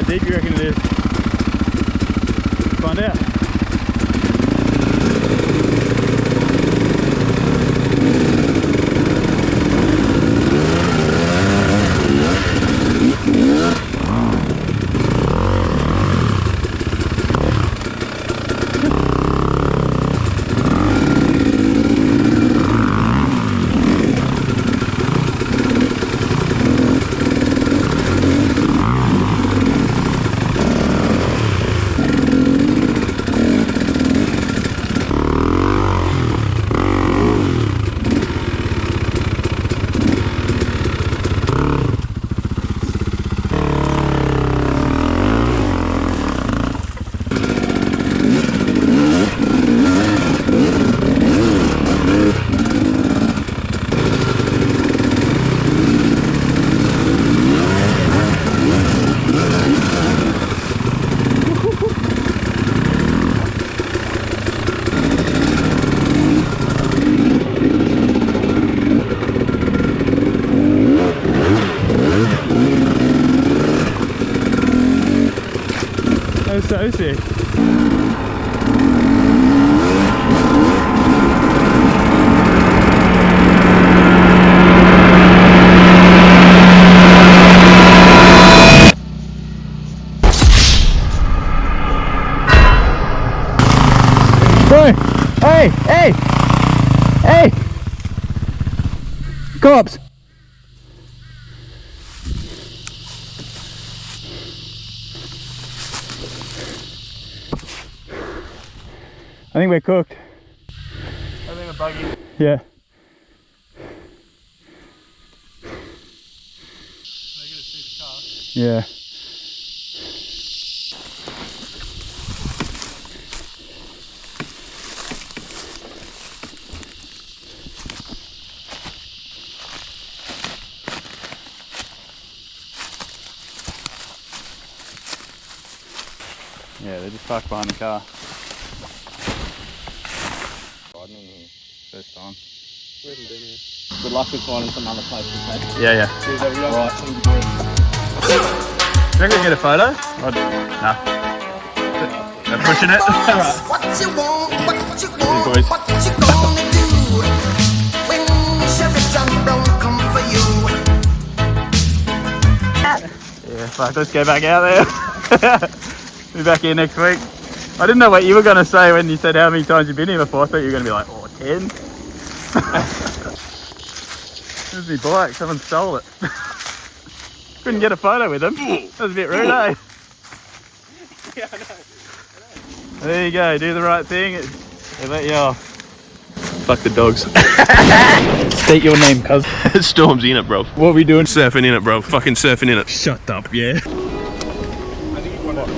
deep you reckon it is? Find out. So sick. Bro, hey! Cops! I think we're cooked. I think a buggy. Yeah. They're gonna see the car. Yeah. Yeah, they're just parked behind the car. First time. We haven't been here. Good luck with finding some other places, mate. Yeah. Cheers, everyone. Right. Thank you, boys. Do you reckon we can get a photo? Nah. They're pushing it. Alright. What you want, boys. what you gonna do when Chevy John Brown come for you? Yeah, fuck, let's go back out there. Be back here next week. I didn't know what you were going to say when you said how many times you've been here before. I thought you were going to be like, 10. There's my bike, someone stole it. Couldn't get a photo with him. That was a bit rude, eh? Yeah, I know. There you go, do the right thing. They let you off. Fuck the dogs. State your name, cuz. Storm's in it, bro. What are we doing? Surfing in it, bro. Fucking surfing in it. Shut up, yeah. I think you want to.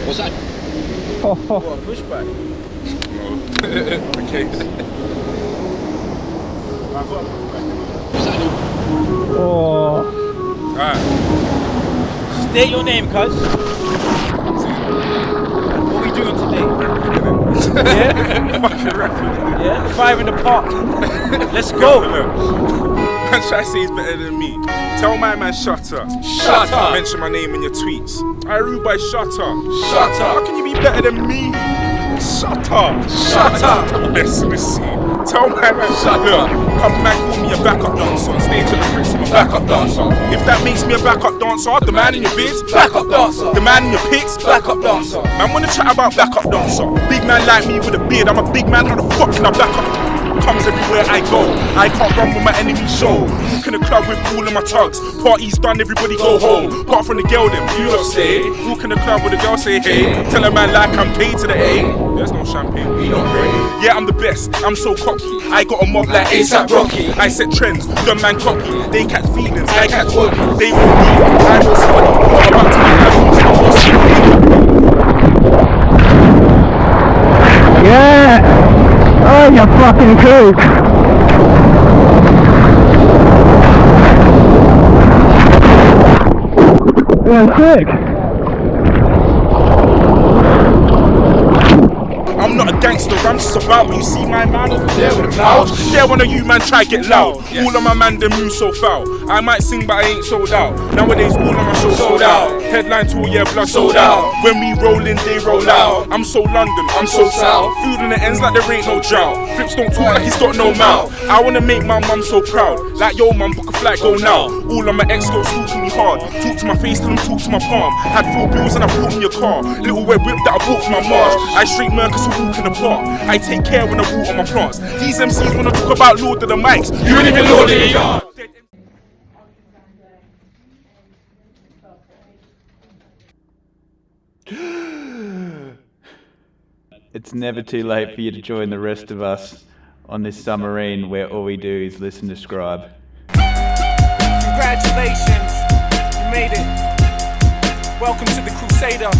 What's that? What, pushback? Okay. I've got a pushback. Oh. Alright. State your name, cuz. What are we doing today? Yeah? Fucking rapping. Yeah? 5 in the park. Let's go. Man, try to say he's better than me. Tell my man, shut up. Shut up. Mention my name in your tweets. I rude by shut up. Shut up. How can you be better than me? Shut up. Shut up. Let's see. Tell my man, shut up. Come man, call me a backup dancer. On stage at the Brits, I'm a backup dancer. If that makes me a backup dancer, the man in your vids, backup dancer. The man in your pics, backup dancer. Man, wanna chat about backup dancer. Big man like me with a beard, I'm a big man, how the fuck can I back up? Comes everywhere I go. I can't run with my enemy show. Walk in the club with all of my tugs. Party's done, everybody go home. Apart from the girl, them you lot stay. Walk in the club with the girl, say hey. Tell a man like I'm paid to the A. There's no champagne, we don't pray. Yeah, I'm the best, I'm so cocky. I got a mob like ASAP Rocky. I set trends, dumb man copy. They catch feelings, I catch walkie. They want me, I know somebody. What about to Yeah! Oh, you fucking kook! Yeah, sick! I'm not a gangster. gangster, I'm just about. But you see my man over there with the loud. There one of you man try get loud. All of my man them move so foul. I might sing but I ain't sold out. Nowadays all of my shows sold out. Headline tour, yeah, blood sold out. When we roll in, they roll out. I'm so London, I'm so south. Food in the ends like there ain't no drought. Flips don't talk like he's got no mouth. I wanna make my mum so proud. Like yo mum, book a flight, go now. All of my ex-girls talking me hard. Talk to my face, tell them talk to my palm. Had 4 bills and I bought me a car. Little red whip that I bought for my March. I straight Mercus who walk in the park. I take care when I water my plants. These MCs wanna talk about Lord of the mics. You ain't even Lord of the yard. It's never too late for you to join the rest of us on this submarine where all we do is listen to Scribe. Congratulations, you made it. Welcome to the Crusader.